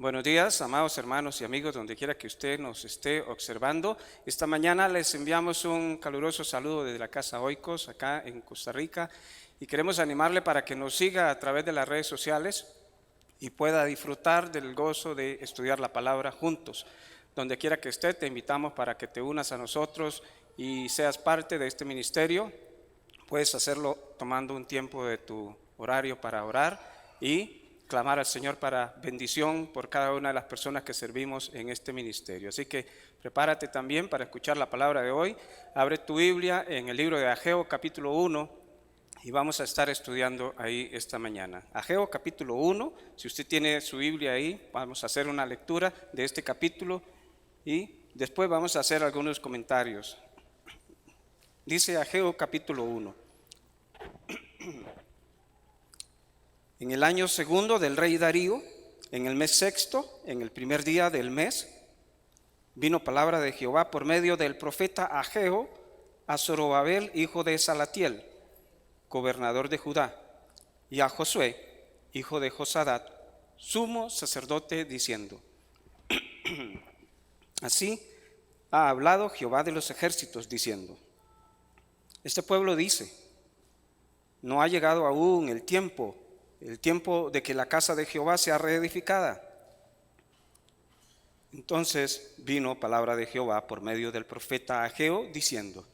Buenos días, amados hermanos y amigos, donde quiera que usted nos esté observando. Esta mañana les enviamos un caluroso saludo desde la Casa Oikos, acá en Costa Rica, y queremos animarle para que nos siga a través de las redes sociales y pueda disfrutar del gozo de estudiar la palabra juntos. Donde quiera que esté, te invitamos para que te unas a nosotros y seas parte de este ministerio. Puedes hacerlo tomando un tiempo de tu horario para orar y clamar al Señor para bendición por cada una de las personas que servimos en este ministerio. Así que prepárate también para escuchar la palabra de hoy. Abre tu Biblia en el libro de Ageo capítulo 1 y vamos a estar estudiando ahí esta mañana. Ageo capítulo 1, si usted tiene su Biblia ahí, vamos a hacer una lectura de este capítulo y después vamos a hacer algunos comentarios. Dice Ageo capítulo 1. En el año segundo del rey Darío, en el mes sexto, en el primer día del mes, vino palabra de Jehová por medio del profeta Ageo a Zorobabel, hijo de Salatiel, gobernador de Judá, y a Josué, hijo de Josadat, sumo sacerdote, diciendo: Así ha hablado Jehová de los ejércitos, diciendo: Este pueblo dice, no ha llegado aún el tiempo de que la casa de Jehová sea reedificada. Entonces vino palabra de Jehová por medio del profeta Ageo, diciendo: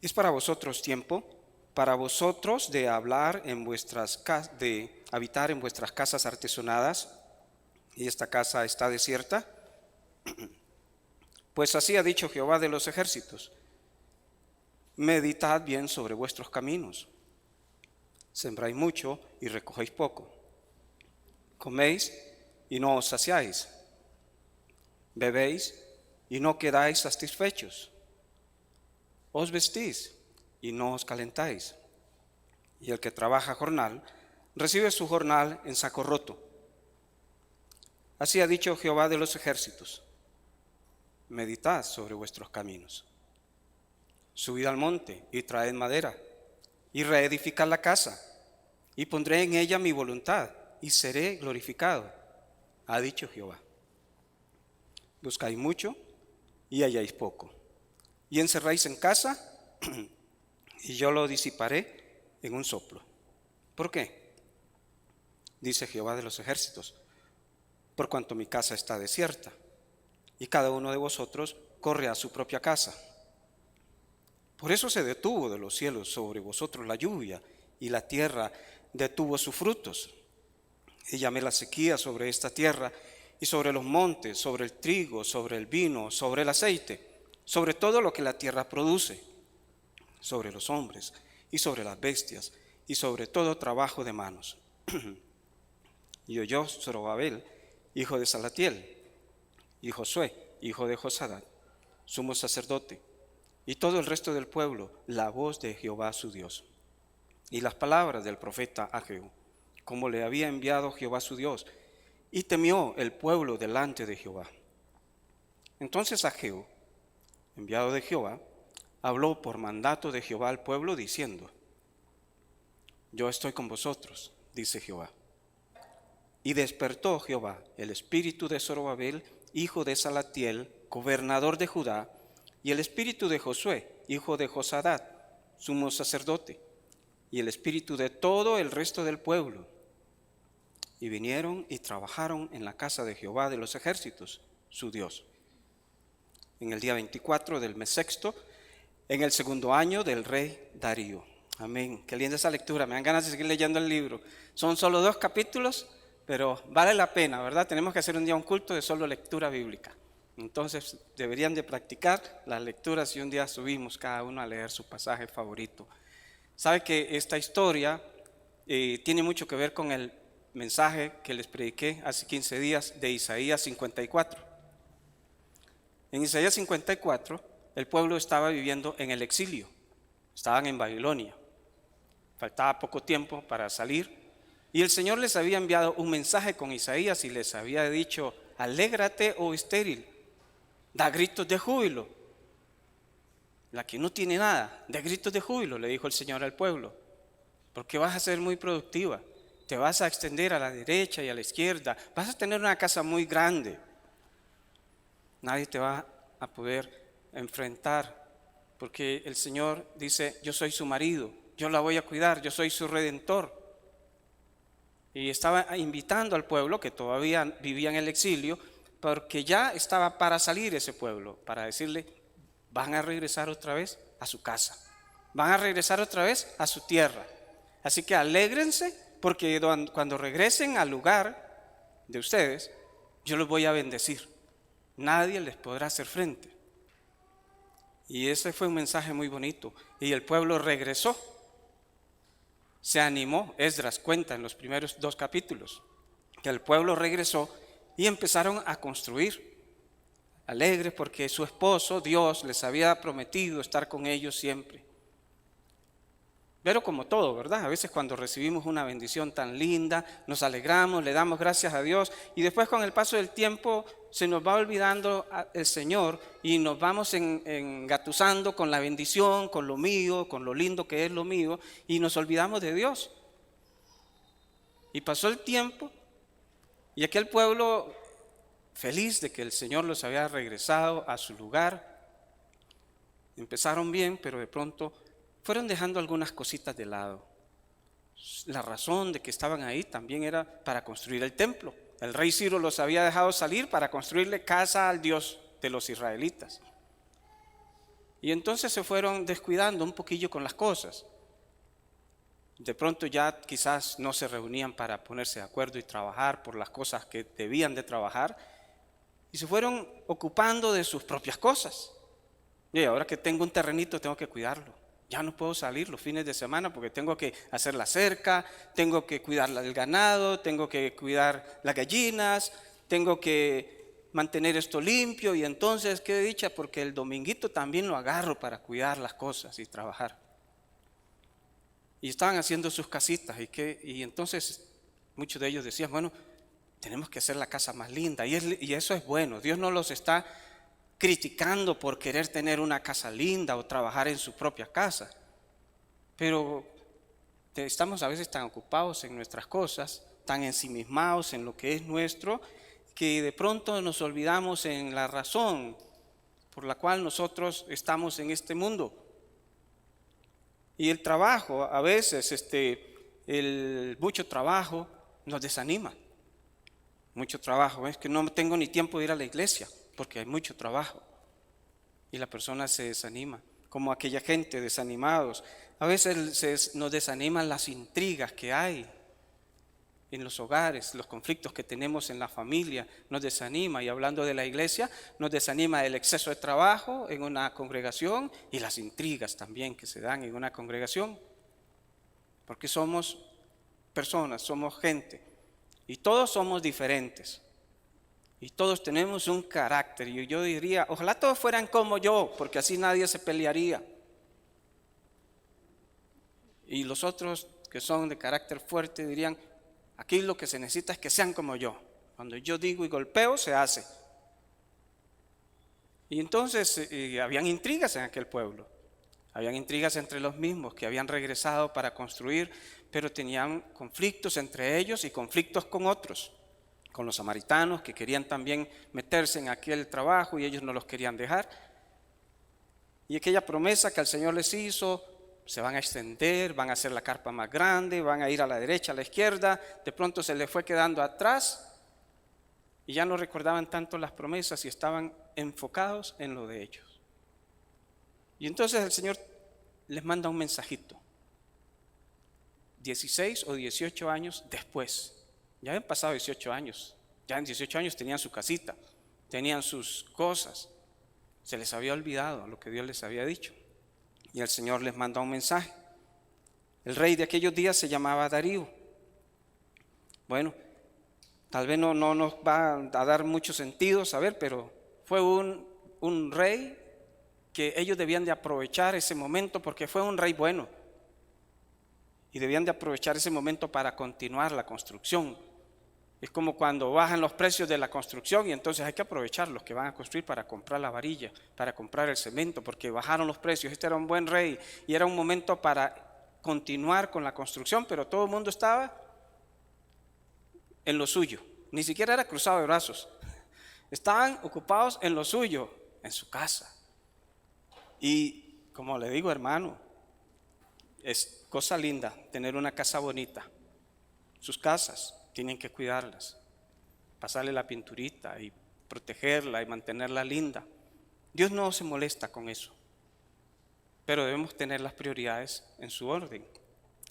Es para vosotros tiempo, para vosotros de hablar de habitar en vuestras casas artesonadas, y esta casa está desierta. Pues así ha dicho Jehová de los ejércitos: Meditad bien sobre vuestros caminos. Sembráis mucho y recogéis poco. Coméis y no os saciáis. Bebéis y no quedáis satisfechos. Os vestís y no os calentáis. Y el que trabaja jornal, recibe su jornal en saco roto. Así ha dicho Jehová de los ejércitos: Meditad sobre vuestros caminos. Subid al monte y traed madera, y reedificad la casa, y pondré en ella mi voluntad, y seré glorificado, ha dicho Jehová. Buscáis mucho, y halláis poco, y encerráis en casa, y yo lo disiparé en un soplo. ¿Por qué? Dice Jehová de los ejércitos: Por cuanto mi casa está desierta, y cada uno de vosotros corre a su propia casa. Por eso se detuvo de los cielos sobre vosotros la lluvia, y la tierra detuvo sus frutos. Y llamé la sequía sobre esta tierra, y sobre los montes, sobre el trigo, sobre el vino, sobre el aceite, sobre todo lo que la tierra produce, sobre los hombres y sobre las bestias, y sobre todo trabajo de manos. Y oyó Zorobabel, hijo de Salatiel, y Josué, hijo de Josadat, sumo sacerdote, y todo el resto del pueblo, la voz de Jehová su Dios, y las palabras del profeta Ageo, como le había enviado Jehová su Dios, y temió el pueblo delante de Jehová. Entonces Ageo, enviado de Jehová, habló por mandato de Jehová al pueblo, diciendo: Yo estoy con vosotros, dice Jehová. Y despertó Jehová el espíritu de Zorobabel, hijo de Salatiel, gobernador de Judá, y el espíritu de Josué, hijo de Josadat, sumo sacerdote, y el espíritu de todo el resto del pueblo. Y vinieron y trabajaron en la casa de Jehová de los ejércitos, su Dios. En el día 24 del mes sexto, en el segundo año del rey Darío. Amén. Qué linda esa lectura. Me dan ganas de seguir leyendo el libro. Son solo 2 capítulos, pero vale la pena, ¿verdad? Tenemos que hacer un día un culto de solo lectura bíblica. Entonces deberían de practicar las lecturas y un día subimos cada uno a leer su pasaje favorito. Sabe que esta historia tiene mucho que ver con el mensaje que les prediqué hace 15 días de Isaías 54. En Isaías 54 el pueblo estaba viviendo en el exilio, estaban en Babilonia, faltaba poco tiempo para salir y el Señor les había enviado un mensaje con Isaías y les había dicho: alégrate, oh estéril, da gritos de júbilo. La que no tiene nada, da gritos de júbilo, le dijo el Señor al pueblo, porque vas a ser muy productiva te vas a extender a la derecha y a la izquierda, vas a tener una casa muy grande. Nadie te va a poder enfrentar, porque el Señor dice, yo soy su marido, yo la voy a cuidar, yo soy su redentor. Y estaba invitando al pueblo que todavía vivía en el exilio, porque ya estaba para salir ese pueblo, para decirle, van a regresar otra vez a su casa, van a regresar otra vez a su tierra. Así que alégrense, porque cuando regresen al lugar de ustedes, yo los voy a bendecir. Nadie les podrá hacer frente. Y ese fue un mensaje muy bonito. Y el pueblo regresó, se animó. Esdras cuenta en los primeros 2 capítulos que el pueblo regresó y empezaron a construir, alegres porque su esposo, Dios, les había prometido estar con ellos siempre. Pero como todo, ¿verdad? A veces cuando recibimos una bendición tan linda, nos alegramos, le damos gracias a Dios y después con el paso del tiempo se nos va olvidando el Señor y nos vamos engatusando con la bendición, con lo mío, con lo lindo que es lo mío y nos olvidamos de Dios. Y pasó el tiempo y aquel pueblo, feliz de que el Señor los había regresado a su lugar, empezaron bien, pero de pronto fueron dejando algunas cositas de lado. La razón de que estaban ahí también era para construir el templo. El rey Ciro los había dejado salir para construirle casa al Dios de los israelitas. Y entonces se fueron descuidando un poquillo con las cosas. De pronto ya quizás no se reunían para ponerse de acuerdo y trabajar por las cosas que debían de trabajar. Y se fueron ocupando de sus propias cosas. Y ahora que tengo un terrenito tengo que cuidarlo. Ya no puedo salir los fines de semana porque tengo que hacer la cerca, tengo que cuidar el ganado, tengo que cuidar las gallinas, tengo que mantener esto limpio y entonces qué dicha porque el dominguito también lo agarro para cuidar las cosas y trabajar. Y estaban haciendo sus casitas y entonces muchos de ellos decían, bueno, tenemos que hacer la casa más linda y eso es bueno, Dios no los está criticando por querer tener una casa linda o trabajar en su propia casa. Pero estamos a veces tan ocupados en nuestras cosas, tan ensimismados en lo que es nuestro, que de pronto nos olvidamos en la razón por la cual nosotros estamos en este mundo. Y el trabajo, a veces mucho trabajo nos desanima. Mucho trabajo, es que no tengo ni tiempo de ir a la iglesia porque hay mucho trabajo y la persona se desanima, como aquella gente desanimados. A veces nos desaniman las intrigas que hay en los hogares, los conflictos que tenemos en la familia, nos desanima. Y hablando de la iglesia, nos desanima el exceso de trabajo en una congregación y las intrigas también que se dan en una congregación, porque somos personas, somos gente y todos somos diferentes. Y todos tenemos un carácter y yo diría, ojalá todos fueran como yo, porque así nadie se pelearía. Y los otros que son de carácter fuerte dirían, aquí lo que se necesita es que sean como yo. Cuando yo digo y golpeo, se hace. Y entonces habían intrigas en aquel pueblo. Habían intrigas entre los mismos que habían regresado para construir, pero tenían conflictos entre ellos y conflictos con otros. Con los samaritanos que querían también meterse en aquel trabajo y ellos no los querían dejar. Y aquella promesa que el Señor les hizo, se van a extender, van a hacer la carpa más grande, van a ir a la derecha, a la izquierda, de pronto se les fue quedando atrás y ya no recordaban tanto las promesas y estaban enfocados en lo de ellos. Y entonces el Señor les manda un mensajito, 16 o 18 años después. Ya habían pasado 18 años, ya en 18 años tenían su casita, tenían sus cosas, se les había olvidado lo que Dios les había dicho y el Señor les manda un mensaje. El rey de aquellos días se llamaba Darío. Bueno, tal vez no nos va a dar mucho sentido saber, pero fue un rey que ellos debían de aprovechar ese momento porque fue un rey bueno y debían de aprovechar ese momento para continuar la construcción. Es como cuando bajan los precios de la construcción y entonces hay que aprovechar los que van a construir para comprar la varilla, para comprar el cemento, porque bajaron los precios. Este era un buen rey y era un momento para continuar con la construcción, pero todo el mundo estaba en lo suyo. Ni siquiera era cruzado de brazos. Estaban ocupados en lo suyo, en su casa. Y como le digo, hermano, es cosa linda tener una casa bonita. Sus casas tienen que cuidarlas, pasarle la pinturita y protegerla y mantenerla linda. Dios no se molesta con eso, pero debemos tener las prioridades en su orden.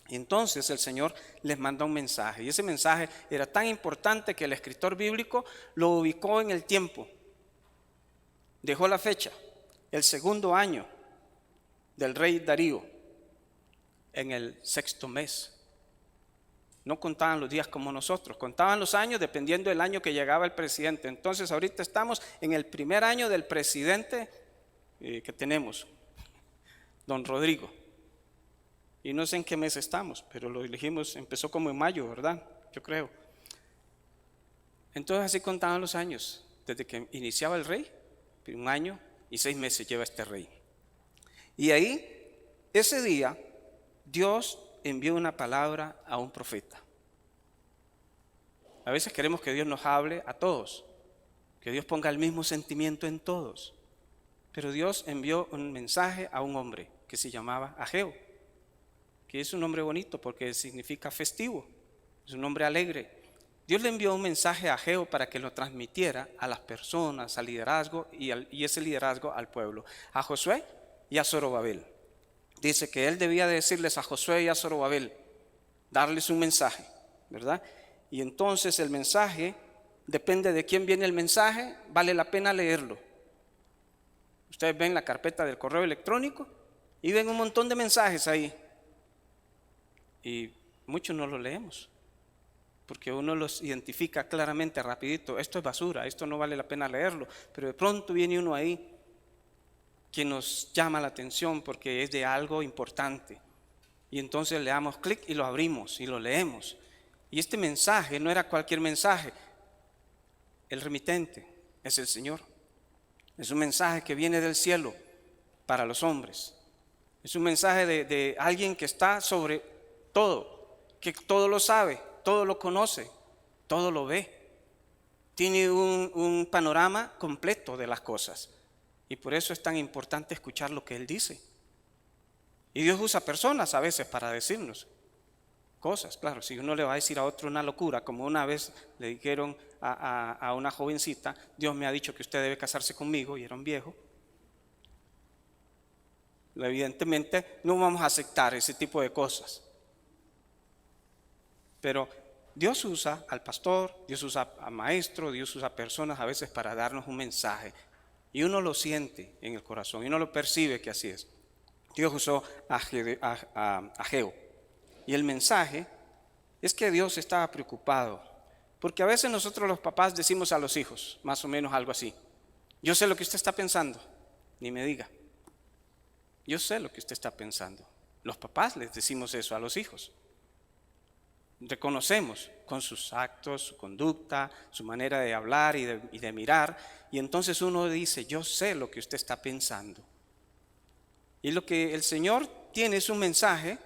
Y entonces el Señor les manda un mensaje, y ese mensaje era tan importante que el escritor bíblico lo ubicó en el tiempo. Dejó la fecha, el 2.º año del rey Darío, en el 6.º mes. No contaban los días como nosotros, contaban los años dependiendo del año que llegaba el presidente. Entonces ahorita estamos en el primer año del presidente que tenemos, don Rodrigo. Y no sé en qué mes estamos, pero lo elegimos, empezó como en mayo, ¿verdad? Yo creo. Entonces así contaban los años, desde que iniciaba el rey, 1 año y 6 meses lleva este rey. Y ahí, ese día, Dios envió una palabra a un profeta. A veces queremos que Dios nos hable a todos, que Dios ponga el mismo sentimiento en todos. Pero Dios envió un mensaje a un hombre que se llamaba Ageo, que es un nombre bonito porque significa festivo, es un nombre alegre. Dios le envió un mensaje a Ageo para que lo transmitiera a las personas, al liderazgo y ese liderazgo al pueblo, a Josué y a Zorobabel. Dice que él debía decirles a Josué y a Zorobabel, darles un mensaje, ¿verdad? Y entonces el mensaje, depende de quién viene el mensaje, vale la pena leerlo. Ustedes ven la carpeta del correo electrónico y ven un montón de mensajes ahí. Y muchos no los leemos, porque uno los identifica claramente, rapidito. Esto es basura, esto no vale la pena leerlo. Pero de pronto viene uno ahí que nos llama la atención porque es de algo importante. Y entonces le damos clic y lo abrimos y lo leemos. Y este mensaje no era cualquier mensaje. El remitente es el Señor. Es un mensaje que viene del cielo para los hombres. Es un mensaje de alguien que está sobre todo, que todo lo sabe, todo lo conoce, todo lo ve. Tiene un panorama completo de las cosas. Y por eso es tan importante escuchar lo que Él dice. Y Dios usa personas a veces para decirnos cosas. Claro, si uno le va a decir a otro una locura, como una vez le dijeron a una jovencita, Dios me ha dicho que usted debe casarse conmigo, y era un viejo. Evidentemente no vamos a aceptar ese tipo de cosas. Pero Dios usa al pastor, Dios usa al maestro, Dios usa a personas a veces para darnos un mensaje. Y uno lo siente en el corazón, y uno lo percibe que así es. Dios usó a Ageo. Y el mensaje es que Dios estaba preocupado. Porque a veces nosotros los papás decimos a los hijos, más o menos algo así: yo sé lo que usted está pensando, ni me diga. Yo sé lo que usted está pensando. Los papás les decimos eso a los hijos. Reconocemos con sus actos, su conducta, su manera de hablar y de mirar. Y entonces uno dice, yo sé lo que usted está pensando. Y lo que el Señor tiene es un mensaje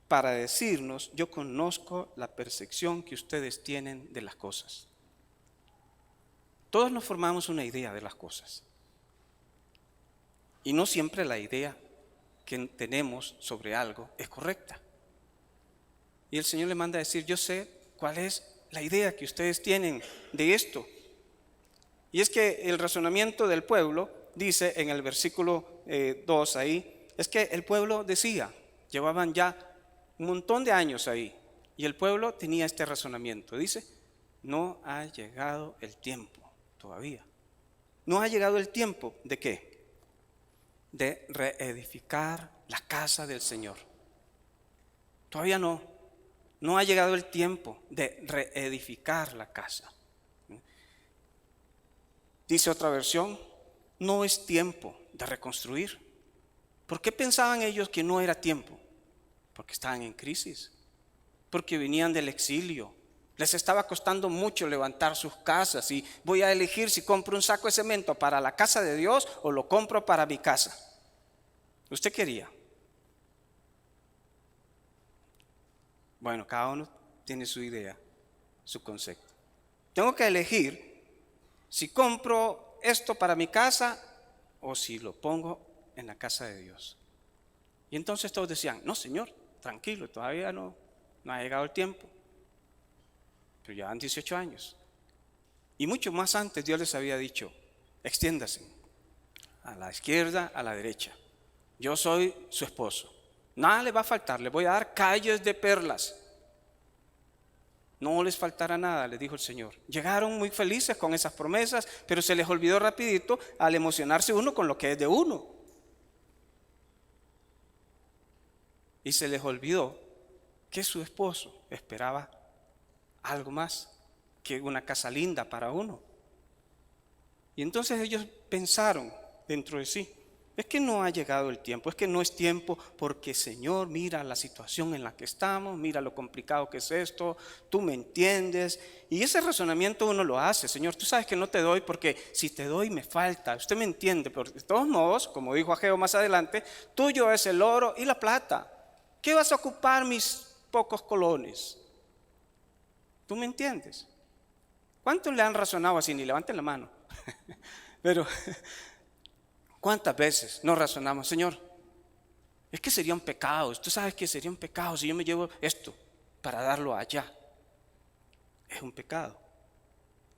para decirnos, yo conozco la percepción que ustedes tienen de las cosas. Todos nos formamos una idea de las cosas. Y no siempre la idea que tenemos sobre algo es correcta. Y el Señor le manda a decir, yo sé cuál es la idea que ustedes tienen de esto. Y es que el razonamiento del pueblo, dice en el versículo 2 ahí, es que el pueblo decía, llevaban ya un montón de años ahí, y el pueblo tenía este razonamiento. Dice, no ha llegado el tiempo todavía. No ha llegado el tiempo ¿de qué? De reedificar la casa del Señor. Todavía no ha llegado el tiempo de reedificar la casa. Dice otra versión, no es tiempo de reconstruir. ¿Por qué pensaban ellos que no era tiempo? Porque estaban en crisis, porque venían del exilio. Les estaba costando mucho levantar sus casas y voy a elegir si compro un saco de cemento para la casa de Dios o lo compro para mi casa. ¿Usted quería? Bueno, cada uno tiene su idea. su concepto. Tengo que elegir si compro esto para mi casa o si lo pongo en la casa de Dios. Y entonces todos decían, no Señor, tranquilo, todavía no ha llegado el tiempo. Pero ya han 18 años. Y mucho más antes Dios les había dicho, extiéndase a la izquierda, a la derecha. Yo soy su esposo. Nada le va a faltar, le voy a dar calles de perlas. No les faltará nada, les dijo el Señor. Llegaron muy felices con esas promesas, pero se les olvidó rapidito al emocionarse uno con lo que es de uno. Y se les olvidó que su esposo esperaba algo más que una casa linda para uno. Y entonces ellos pensaron dentro de sí, es que no ha llegado el tiempo, es que no es tiempo porque Señor, mira la situación en la que estamos, mira lo complicado que es esto, tú me entiendes. Y ese razonamiento uno lo hace, Señor, tú sabes que no te doy porque si te doy me falta, usted me entiende, pero de todos modos, como dijo Ageo más adelante, tuyo es el oro y la plata. ¿Qué vas a ocupar mis pocos colones? ¿Tú me entiendes? ¿Cuántos le han razonado así? Ni levanten la mano. Pero ¿cuántas veces no razonamos, Señor? Es que sería un pecado, tú sabes que sería un pecado si yo me llevo esto para darlo allá. Es un pecado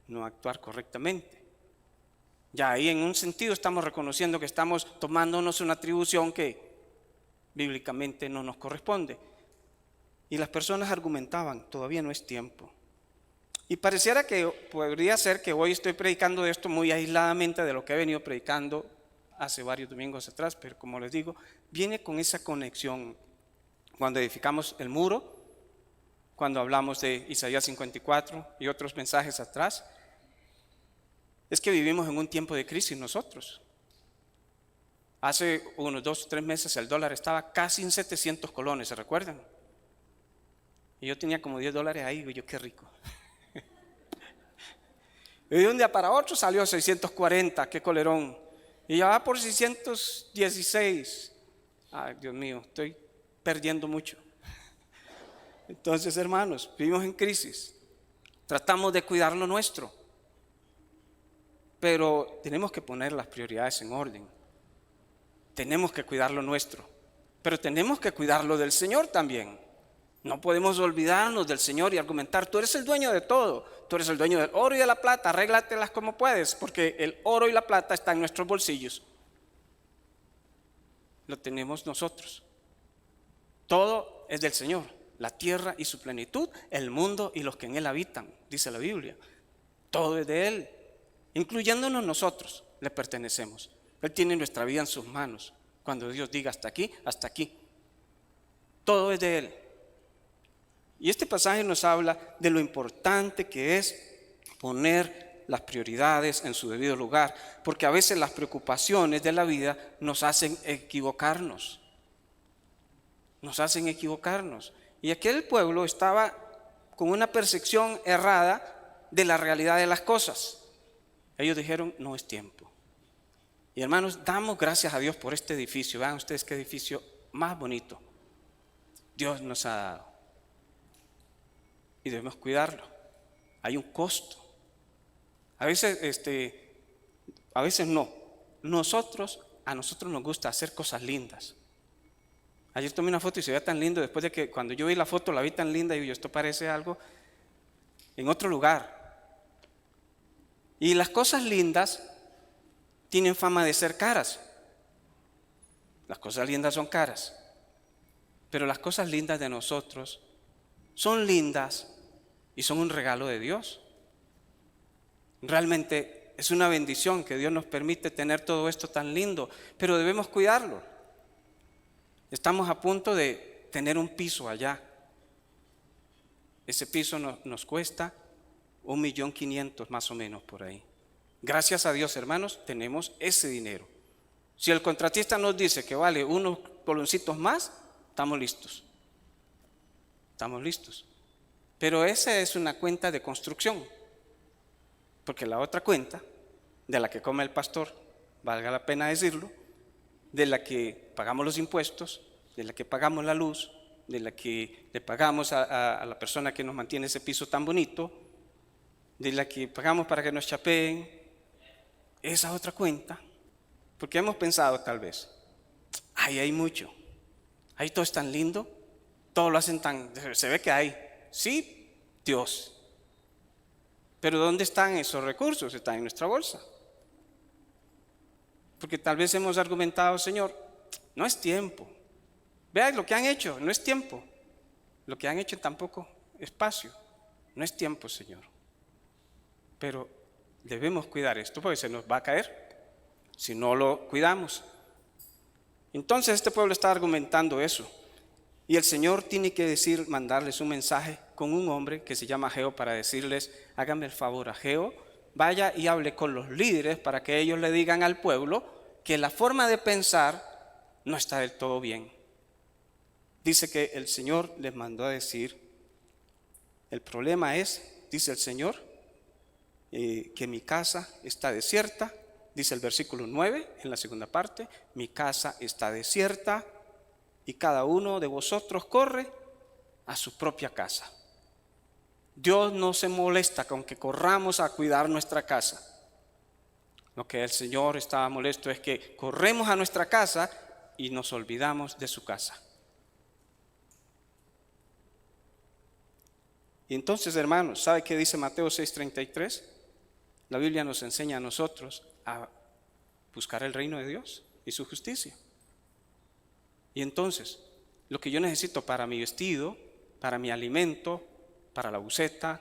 no actuar correctamente. Ya ahí en un sentido estamos reconociendo que estamos tomándonos una atribución que bíblicamente no nos corresponde. Y las personas argumentaban, todavía no es tiempo. Y pareciera que podría ser que hoy estoy predicando esto muy aisladamente de lo que he venido predicando hace varios domingos atrás, pero como les digo, viene con esa conexión. Cuando edificamos el muro, cuando hablamos de Isaías 54 y otros mensajes atrás, es que vivimos en un tiempo de crisis nosotros. Hace unos 2 o 3 meses el dólar estaba casi en 700 colones, ¿se recuerdan? Y yo tenía como $10 ahí, y yo qué rico. Y de un día para otro salió a 640, qué colerón. Y ya va por 616. Ay, Dios mío, estoy perdiendo mucho. Entonces, hermanos, vivimos en crisis. Tratamos de cuidar lo nuestro. Pero tenemos que poner las prioridades en orden. Tenemos que cuidar lo nuestro. Pero tenemos que cuidar lo del Señor también. No podemos olvidarnos del Señor y argumentar, tú eres el dueño de todo, tú eres el dueño del oro y de la plata, arréglatelas como puedes, porque el oro y la plata están en nuestros bolsillos. Lo tenemos nosotros. Todo es del Señor, la tierra y su plenitud, el mundo y los que en él habitan, dice la Biblia. Todo es de Él, incluyéndonos nosotros, le pertenecemos. Él tiene nuestra vida en sus manos. Cuando Dios diga hasta aquí, hasta aquí. Todo es de Él. Y este pasaje nos habla de lo importante que es poner las prioridades en su debido lugar, porque a veces las preocupaciones de la vida nos hacen equivocarnos. Nos hacen equivocarnos. Y aquel pueblo estaba con una percepción errada de la realidad de las cosas. Ellos dijeron, no es tiempo. Y hermanos, damos gracias a Dios por este edificio. Vean ustedes qué edificio más bonito Dios nos ha dado. Y debemos cuidarlo. Hay un costo. A veces no. A nosotros nos gusta hacer cosas lindas. Ayer tomé una foto y se veía tan lindo. Después de que cuando yo vi la foto la vi tan linda y yo, esto parece algo en otro lugar. Y las cosas lindas tienen fama de ser caras. Las cosas lindas son caras. Pero las cosas lindas de nosotros son lindas y son un regalo de Dios. Realmente es una bendición que Dios nos permite tener todo esto tan lindo, pero debemos cuidarlo. Estamos a punto de tener un piso allá. Ese piso nos cuesta 1.500.000 más o menos por ahí. Gracias a Dios, hermanos, tenemos ese dinero. Si el contratista nos dice que vale unos coloncitos más, estamos listos. Estamos listos. Pero esa es una cuenta de construcción. Porque la otra cuenta, de la que come el pastor, valga la pena decirlo, de la que pagamos los impuestos, de la que pagamos la luz, de la que le pagamos a la persona que nos mantiene ese piso tan bonito, de la que pagamos para que nos chapeen, esa otra cuenta, porque hemos pensado tal vez, ay, hay mucho, ahí todo es tan lindo, todo lo hacen tan, se ve que hay, sí, Dios, pero ¿dónde están esos recursos? Están en nuestra bolsa. Porque tal vez hemos argumentado, Señor, no es tiempo. Vean lo que han hecho, no es tiempo. Lo que han hecho tampoco espacio, no es tiempo, Señor. Pero debemos cuidar esto porque se nos va a caer si no lo cuidamos. Entonces este pueblo está argumentando eso. Y el Señor tiene que mandarles un mensaje con un hombre que se llama Ageo para decirles, háganme el favor, Ageo, vaya y hable con los líderes para que ellos le digan al pueblo que la forma de pensar no está del todo bien. Dice que el Señor les mandó a decir, el problema es, dice el Señor, que mi casa está desierta, dice el versículo 9 en la segunda parte, mi casa está desierta y cada uno de vosotros corre a su propia casa. Dios no se molesta con que corramos a cuidar nuestra casa. Lo que el Señor estaba molesto es que corremos a nuestra casa y nos olvidamos de su casa. Y entonces, hermanos, ¿sabe qué dice Mateo 6:33? La Biblia nos enseña a nosotros a buscar el reino de Dios y su justicia. Y entonces, lo que yo necesito para mi vestido, para mi alimento, para la buceta,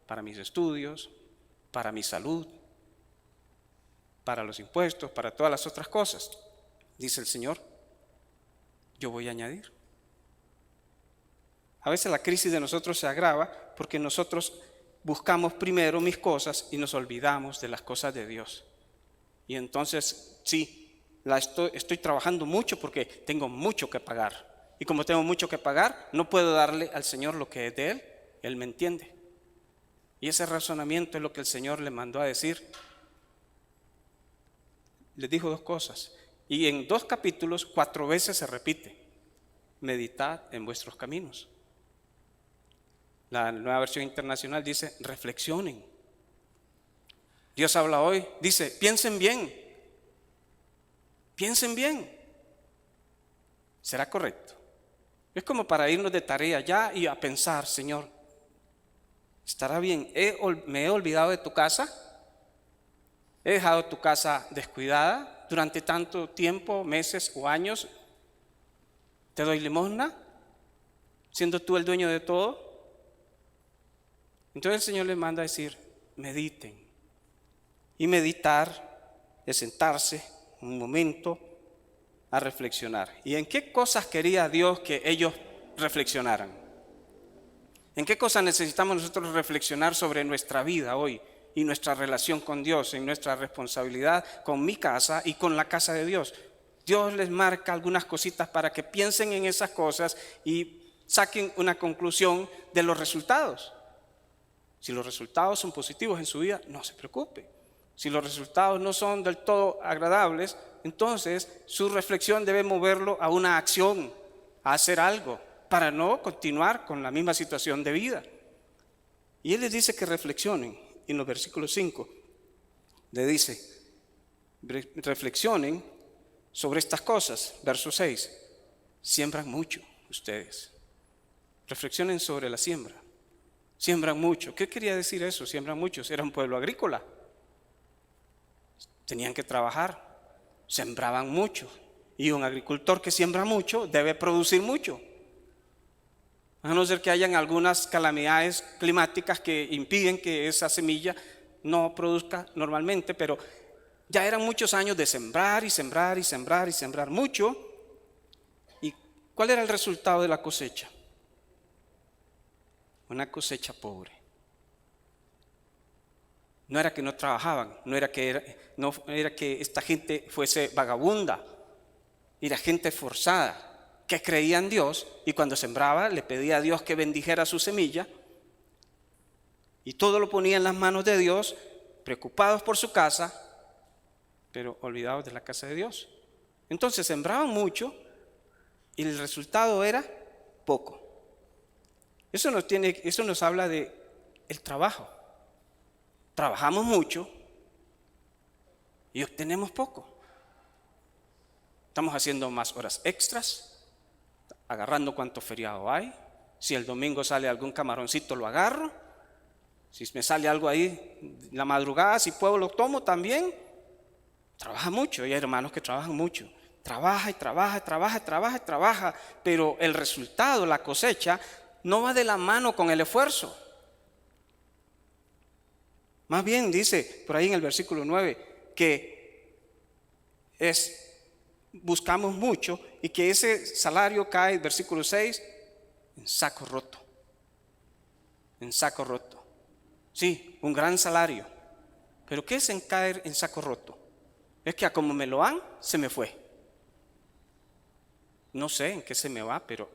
para mis estudios, para mi salud, para los impuestos, para todas las otras cosas, dice el Señor, yo voy a añadir. A veces la crisis de nosotros se agrava porque nosotros buscamos primero mis cosas y nos olvidamos de las cosas de Dios. Y entonces, sí, estoy trabajando mucho porque tengo mucho que pagar. Y como tengo mucho que pagar, no puedo darle al Señor lo que es de Él. Él me entiende. Y ese razonamiento es lo que el Señor le mandó a decir. Les dijo dos cosas. Y en 2 capítulos, 4 veces se repite. Meditad en vuestros caminos. La Nueva Versión Internacional dice, reflexionen. Dios habla hoy, dice, piensen bien. Piensen bien. ¿Será correcto? Es como para irnos de tarea ya y a pensar, Señor, ¿estará bien? ¿Me he olvidado de tu casa? ¿He dejado tu casa descuidada durante tanto tiempo, meses o años? ¿Te doy limosna? ¿Siendo tú el dueño de todo? Entonces el Señor les manda a decir, mediten. Y meditar es sentarse un momento a reflexionar. ¿Y en qué cosas quería Dios que ellos reflexionaran? ¿En qué cosas necesitamos nosotros reflexionar sobre nuestra vida hoy y nuestra relación con Dios, en nuestra responsabilidad con mi casa y con la casa de Dios? Dios les marca algunas cositas para que piensen en esas cosas y saquen una conclusión de los resultados. Si los resultados son positivos en su vida, no se preocupe. Si los resultados no son del todo agradables, entonces su reflexión debe moverlo a una acción, a hacer algo, para no continuar con la misma situación de vida. Y Él les dice que reflexionen. Y en los versículos 5 le dice, reflexionen sobre estas cosas. Verso 6, siembran mucho ustedes. Reflexionen sobre la siembra. Siembran mucho. ¿Qué quería decir eso? Siembran muchos. Era un pueblo agrícola. Tenían que trabajar, sembraban mucho. Y un agricultor que siembra mucho debe producir mucho. A no ser que hayan algunas calamidades climáticas que impiden que esa semilla no produzca normalmente, pero ya eran muchos años de sembrar y sembrar y sembrar y sembrar mucho. ¿Y cuál era el resultado de la cosecha? Una cosecha pobre. No era que no trabajaban, no era que esta gente fuese vagabunda, era gente forzada, que creía en Dios y cuando sembraba le pedía a Dios que bendijera su semilla y todo lo ponía en las manos de Dios, preocupados por su casa, pero olvidados de la casa de Dios. Entonces sembraban mucho y el resultado era poco. Eso nos habla de el trabajo. Trabajamos mucho y obtenemos poco. Estamos haciendo más horas extras, agarrando cuánto feriado hay. Si el domingo sale algún camaroncito, lo agarro. Si me sale algo ahí en la madrugada, si puedo, lo tomo también. Trabaja mucho, y hay hermanos que trabajan mucho. Trabaja y trabaja, pero el resultado, la cosecha, no va de la mano con el esfuerzo. Más bien dice por ahí en el versículo 9 que buscamos mucho y que ese salario cae, versículo 6, en saco roto. En saco roto. Sí, un gran salario. Pero ¿qué es en caer en saco roto? Es que a como me lo dan, se me fue. No sé en qué se me va, pero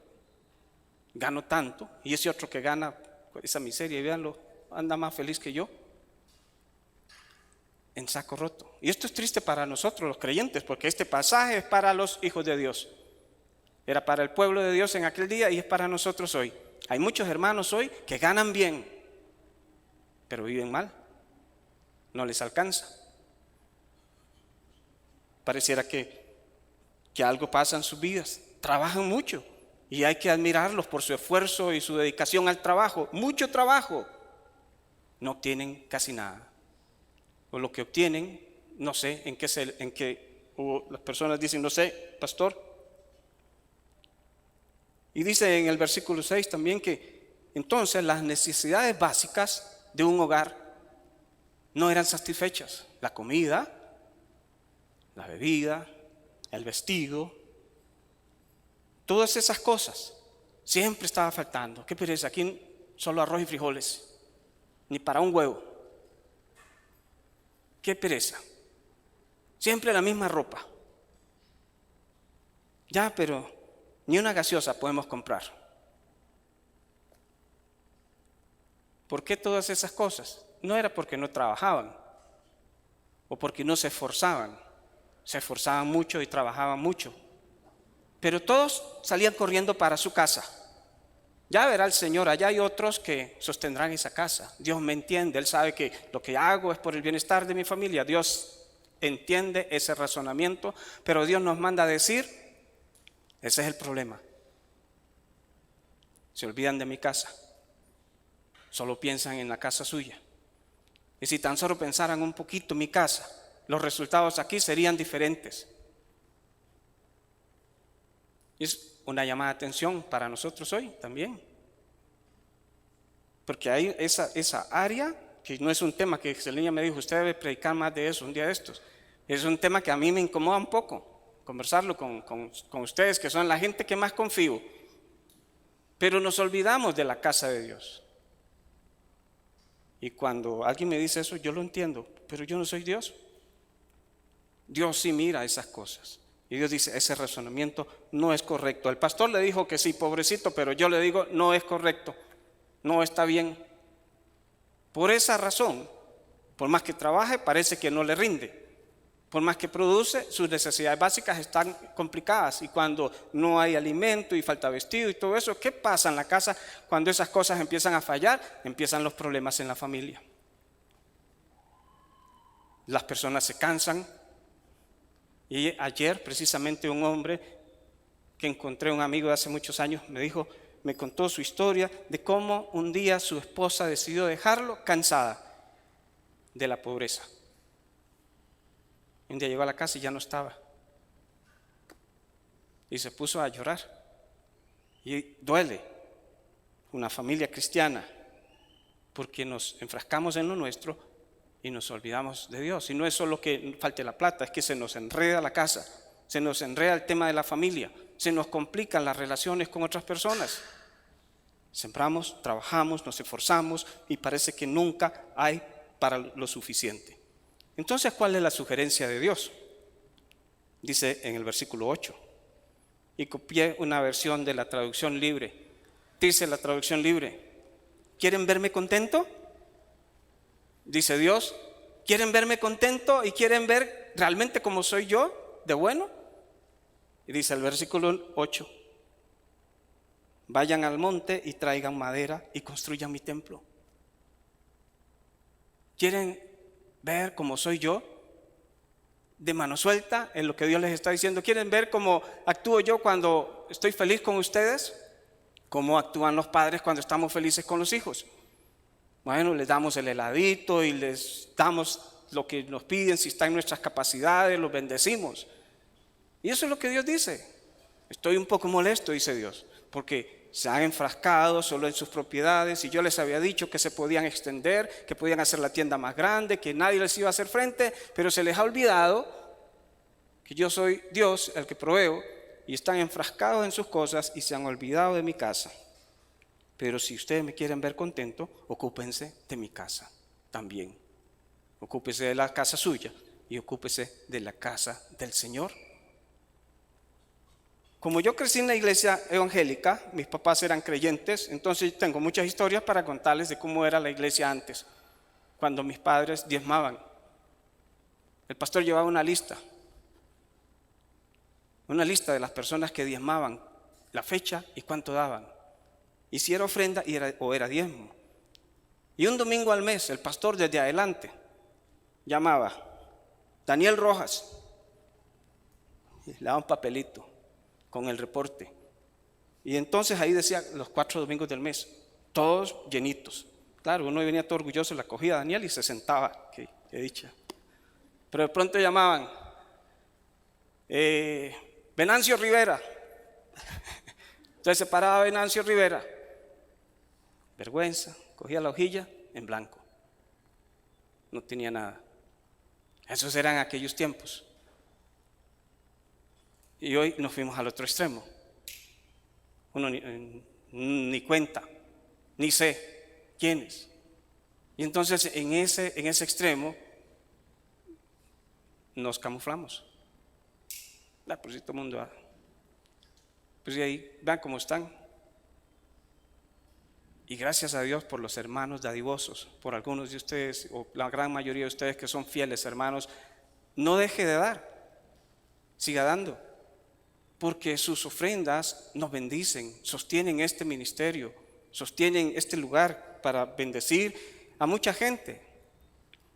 gano tanto. Y ese otro que gana esa miseria, y véanlo, anda más feliz que yo. En saco roto. Y esto es triste para nosotros los creyentes, porque este pasaje es para los hijos de Dios. Era para el pueblo de Dios en aquel día y es para nosotros hoy. Hay muchos hermanos hoy que ganan bien, pero viven mal. No les alcanza. Pareciera que algo pasa en sus vidas. Trabajan mucho y hay que admirarlos por su esfuerzo y su dedicación al trabajo. Mucho trabajo. No obtienen casi nada. O lo que obtienen, no sé en qué o las personas dicen, no sé, pastor. Y dice en el versículo 6 también que entonces las necesidades básicas de un hogar no eran satisfechas. La comida, la bebida, el vestido, todas esas cosas siempre estaba faltando. ¿Qué pereza? Aquí solo arroz y frijoles, ni para un huevo. Qué pereza. Siempre la misma ropa. Ya, pero ni una gaseosa podemos comprar. ¿Por qué todas esas cosas? No era porque no trabajaban o porque no se esforzaban. Se esforzaban mucho y trabajaban mucho. Pero todos salían corriendo para su casa. Ya verá el Señor, allá hay otros que sostendrán esa casa. Dios me entiende, Él sabe que lo que hago es por el bienestar de mi familia. Dios entiende ese razonamiento, pero Dios nos manda a decir, ese es el problema. Se olvidan de mi casa, solo piensan en la casa suya. Y si tan solo pensaran un poquito en mi casa, los resultados aquí serían diferentes. Es una llamada de atención para nosotros hoy también. Porque hay esa área que no es un tema que Celina me dijo, usted debe predicar más de eso un día de estos. Es un tema que a mí me incomoda un poco, conversarlo con ustedes, que son la gente que más confío. Pero nos olvidamos de la casa de Dios. Y cuando alguien me dice eso, yo lo entiendo, pero yo no soy Dios. Dios sí mira esas cosas. Y Dios dice, ese razonamiento no es correcto. El pastor le dijo que sí, pobrecito, pero yo le digo, no es correcto, no está bien. Por esa razón, por más que trabaje, parece que no le rinde. Por más que produce, sus necesidades básicas están complicadas. Y cuando no hay alimento y falta vestido y todo eso, ¿qué pasa en la casa? Cuando esas cosas empiezan a fallar, empiezan los problemas en la familia. Las personas se cansan. Y ayer precisamente un hombre que encontré, un amigo de hace muchos años, me contó su historia de cómo un día su esposa decidió dejarlo cansada de la pobreza. Un día llegó a la casa y ya no estaba. Y se puso a llorar. Y duele una familia cristiana porque nos enfrascamos en lo nuestro y nos olvidamos de Dios. Y no es solo que falte la plata, es que se nos enreda la casa, se nos enreda el tema de la familia, se nos complican las relaciones con otras personas. Sembramos, trabajamos, nos esforzamos y parece que nunca hay para lo suficiente. Entonces, ¿cuál es la sugerencia de Dios? Dice en el versículo 8, y copié una versión de la traducción libre. Dice la traducción libre, ¿quieren verme contento? Dice Dios, ¿quieren verme contento y quieren ver realmente como soy yo, de bueno? Y dice el versículo 8, vayan al monte y traigan madera y construyan mi templo. ¿Quieren ver cómo soy yo? De mano suelta en lo que Dios les está diciendo. ¿Quieren ver cómo actúo yo cuando estoy feliz con ustedes? ¿Cómo actúan los padres cuando estamos felices con los hijos? Bueno, les damos el heladito y les damos lo que nos piden, si está en nuestras capacidades, los bendecimos. Y eso es lo que Dios dice. Estoy un poco molesto, dice Dios, porque se han enfrascado solo en sus propiedades y yo les había dicho que se podían extender, que podían hacer la tienda más grande, que nadie les iba a hacer frente, pero se les ha olvidado que yo soy Dios, el que proveo, y están enfrascados en sus cosas y se han olvidado de mi casa. Pero si ustedes me quieren ver contento, ocúpense de mi casa también. Ocúpese de la casa suya y ocúpese de la casa del Señor. Como yo crecí en la iglesia evangélica, mis papás eran creyentes, entonces tengo muchas historias para contarles de cómo era la iglesia antes, cuando mis padres diezmaban. El pastor llevaba una lista de las personas que diezmaban, la fecha y cuánto daban, y si era ofrenda o era diezmo. Y un domingo al mes el pastor desde adelante llamaba: Daniel Rojas, y le daba un papelito con el reporte. Y entonces ahí decía los 4 domingos del mes, todos llenitos. Claro, uno venía todo orgulloso, la cogía a Daniel y se sentaba, qué dicha. Pero de pronto llamaban, Venancio Rivera. Entonces se paraba Venancio Rivera, vergüenza, cogía la hojilla en blanco, no tenía nada. Esos eran aquellos tiempos. Y hoy nos fuimos al otro extremo. Uno ni cuenta, ni sé quiénes. Y entonces en ese extremo nos camuflamos. Pues si todo el mundo, pues y ahí, vean cómo están. Y gracias a Dios por los hermanos dadivosos, por algunos de ustedes, o la gran mayoría de ustedes que son fieles hermanos. No deje de dar, siga dando, porque sus ofrendas nos bendicen, sostienen este ministerio, sostienen este lugar para bendecir a mucha gente.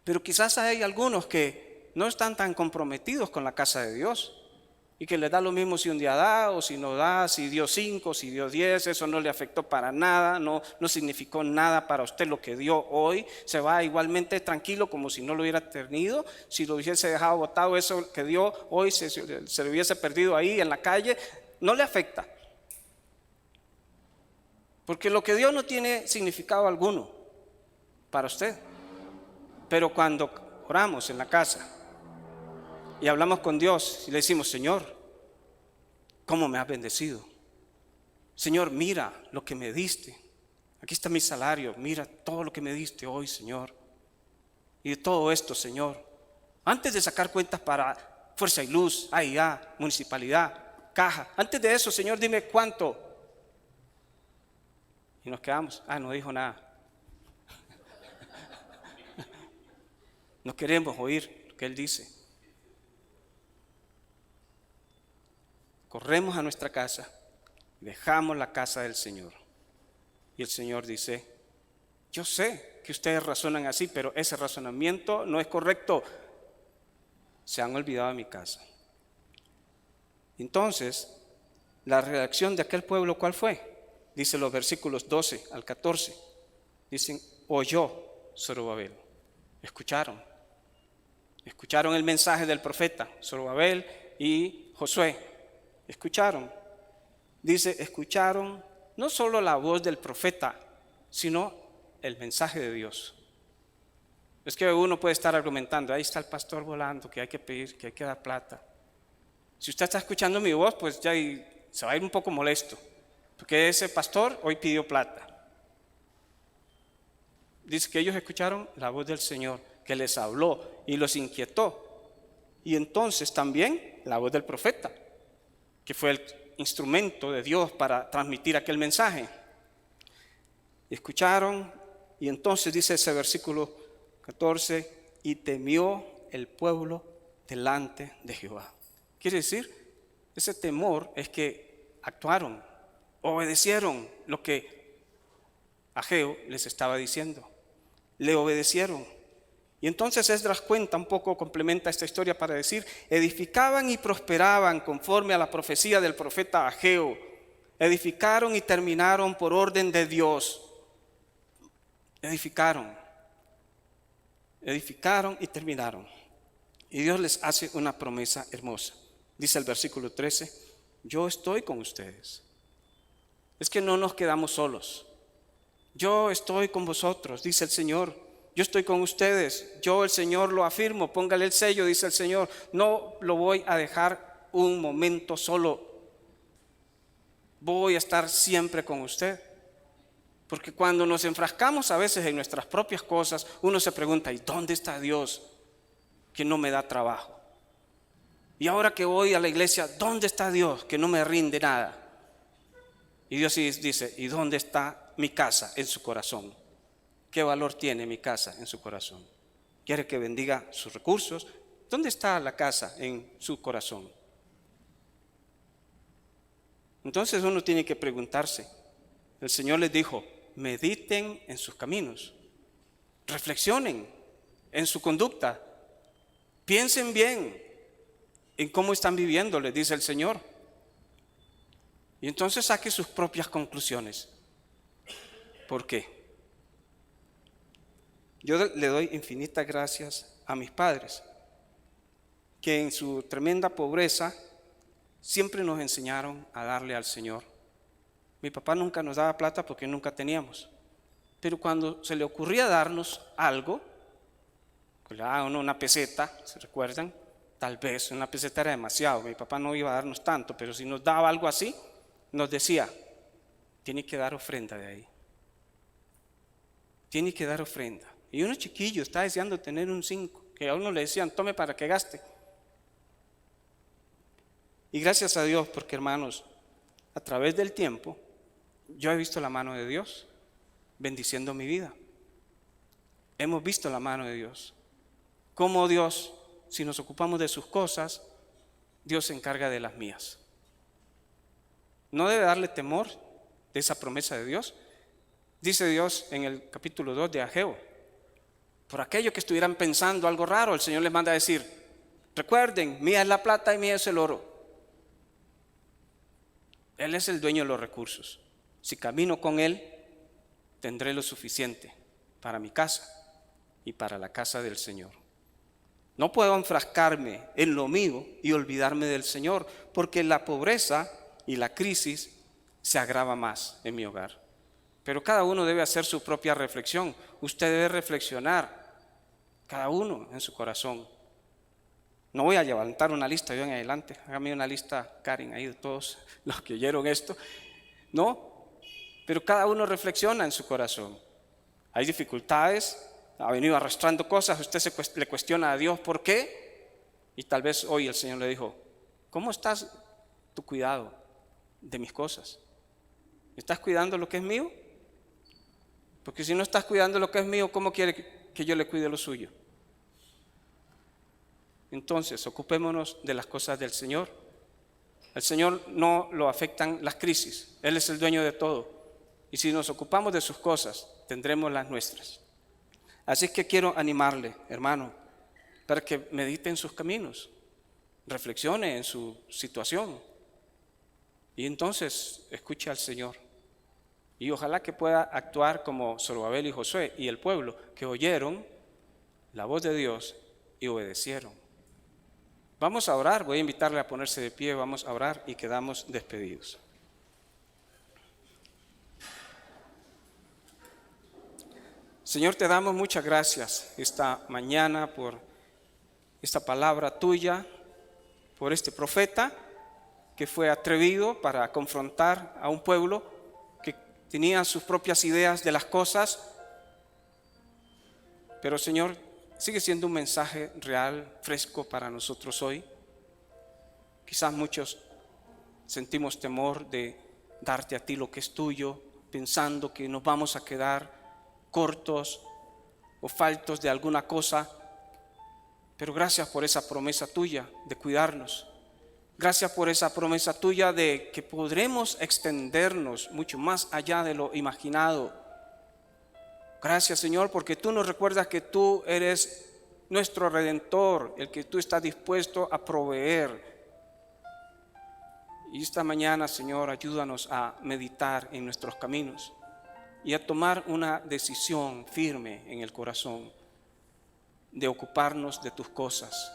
Pero quizás hay algunos que no están tan comprometidos con la casa de Dios y que les da lo mismo si un día da o si no da, si dio 5, si dio 10, eso no le afectó para nada, no significó nada para usted lo que dio hoy. Se va igualmente tranquilo como si no lo hubiera tenido. Si lo hubiese dejado botado, eso que dio hoy se lo hubiese perdido ahí en la calle, no le afecta, porque lo que dio no tiene significado alguno para usted. Pero cuando oramos en la casa y hablamos con Dios y le decimos: Señor, ¿cómo me has bendecido? Señor, mira lo que me diste. Aquí está mi salario, mira todo lo que me diste hoy, Señor. Y de todo esto, Señor, antes de sacar cuentas para Fuerza y Luz, AIA, Municipalidad, Caja, antes de eso, Señor, dime cuánto. Y nos quedamos, no dijo nada. No queremos oír lo que Él dice. Corremos a nuestra casa, dejamos la casa del Señor. Y el Señor dice: yo sé que ustedes razonan así, pero ese razonamiento no es correcto. Se han olvidado de mi casa. Entonces, la reacción de aquel pueblo, ¿cuál fue? Dice los versículos 12 al 14. Dicen: oyó Zorobabel. Escucharon el mensaje del profeta Zorobabel y Josué. Escucharon. Dice, escucharon no solo la voz del profeta, sino el mensaje de Dios. Es que uno puede estar argumentando: ahí está el pastor volando, que hay que pedir, que hay que dar plata. Si usted está escuchando mi voz, pues ya se va a ir un poco molesto, porque ese pastor hoy pidió plata. Dice que ellos escucharon la voz del Señor, que les habló y los inquietó. Y entonces también la voz del profeta, que fue el instrumento de Dios para transmitir aquel mensaje. Escucharon, y entonces dice ese versículo 14: y temió el pueblo delante de Jehová. Quiere decir, ese temor es que actuaron obedecieron lo que Ageo les estaba diciendo. Le obedecieron. Y entonces Esdras cuenta un poco, complementa esta historia para decir: edificaban y prosperaban conforme a la profecía del profeta Ageo. Edificaron y terminaron por orden de Dios. Edificaron y terminaron. Y Dios les hace una promesa hermosa. Dice el versículo 13: yo estoy con ustedes. Es que no nos quedamos solos. Yo estoy con vosotros, dice el Señor. Yo estoy con ustedes. Yo, el Señor, lo afirmo. Póngale el sello, dice el Señor. No lo voy a dejar un momento solo. Voy a estar siempre con usted. Porque cuando nos enfrascamos a veces en nuestras propias cosas, uno se pregunta: ¿y dónde está Dios que no me da trabajo? Y ahora que voy a la iglesia, ¿dónde está Dios que no me rinde nada? Y Dios dice: ¿y dónde está mi casa en su corazón? ¿Qué valor tiene mi casa en su corazón? ¿Quiere que bendiga sus recursos? ¿Dónde está la casa en su corazón? Entonces uno tiene que preguntarse. El Señor les dijo: mediten en sus caminos, reflexionen en su conducta, piensen bien en cómo están viviendo, les dice el Señor. Y entonces saque sus propias conclusiones. ¿Por qué? Yo le doy infinitas gracias a mis padres, que en su tremenda pobreza siempre nos enseñaron a darle al Señor. Mi papá nunca nos daba plata porque nunca teníamos, pero cuando se le ocurría darnos algo, que le daba una peseta, ¿se recuerdan? Tal vez una peseta era demasiado, mi papá no iba a darnos tanto, pero si nos daba algo así, nos decía: tiene que dar ofrenda de ahí. Tiene que dar ofrenda. Y uno chiquillo está deseando tener un 5, que a uno le decían: tome para que gaste. Y gracias a Dios, porque hermanos, a través del tiempo, yo he visto la mano de Dios bendiciendo mi vida. Hemos visto la mano de Dios. Cómo Dios, si nos ocupamos de sus cosas, Dios se encarga de las mías. No debe darle temor de esa promesa de Dios. Dice Dios en el capítulo 2 de Ageo: por aquello que estuvieran pensando algo raro, el Señor les manda a decir: recuerden, mía es la plata y mía es el oro. Él es el dueño de los recursos. Si camino con Él, tendré lo suficiente para mi casa y para la casa del Señor. No puedo enfrascarme en lo mío y olvidarme del Señor, porque la pobreza y la crisis se agrava más en mi hogar. Pero cada uno debe hacer su propia reflexión. Usted debe reflexionar, cada uno en su corazón. No voy a levantar una lista yo en adelante. Hágame una lista, Karen, ahí de todos los que oyeron esto. No, pero cada uno reflexiona en su corazón. Hay dificultades, ha venido arrastrando cosas, usted le cuestiona a Dios por qué. Y tal vez hoy el Señor le dijo: ¿cómo estás tu cuidado de mis cosas? ¿Estás cuidando lo que es mío? Porque si no estás cuidando lo que es mío, ¿cómo quiere que yo le cuide lo suyo? Entonces, ocupémonos de las cosas del Señor. Al Señor no lo afectan las crisis. Él es el dueño de todo. Y si nos ocupamos de sus cosas, tendremos las nuestras. Así que quiero animarle, hermano, para que medite en sus caminos, reflexione en su situación y entonces escuche al Señor. Y ojalá que pueda actuar como Zorobabel y Josué y el pueblo, que oyeron la voz de Dios y obedecieron. Vamos a orar, voy a invitarle a ponerse de pie, vamos a orar y quedamos despedidos. Señor, te damos muchas gracias esta mañana por esta palabra tuya, por este profeta que fue atrevido para confrontar a un pueblo que tenía sus propias ideas de las cosas. Pero Señor, sigue siendo un mensaje real, fresco para nosotros hoy. Quizás muchos sentimos temor de darte a ti lo que es tuyo, pensando que nos vamos a quedar cortos o faltos de alguna cosa. Pero gracias por esa promesa tuya de cuidarnos. Gracias por esa promesa tuya de que podremos extendernos mucho más allá de lo imaginado. Gracias, Señor, porque tú nos recuerdas que tú eres nuestro Redentor, el que tú estás dispuesto a proveer. Y esta mañana, Señor, ayúdanos a meditar en nuestros caminos y a tomar una decisión firme en el corazón de ocuparnos de tus cosas,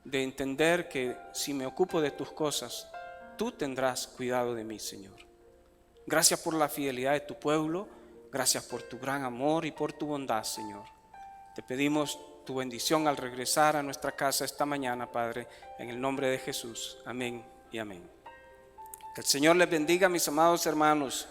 de entender que si me ocupo de tus cosas, tú tendrás cuidado de mí, Señor. Gracias por la fidelidad de tu pueblo, gracias por tu gran amor y por tu bondad, Señor. Te pedimos tu bendición al regresar a nuestra casa esta mañana, Padre, en el nombre de Jesús. Amén y amén. Que el Señor les bendiga, mis amados hermanos.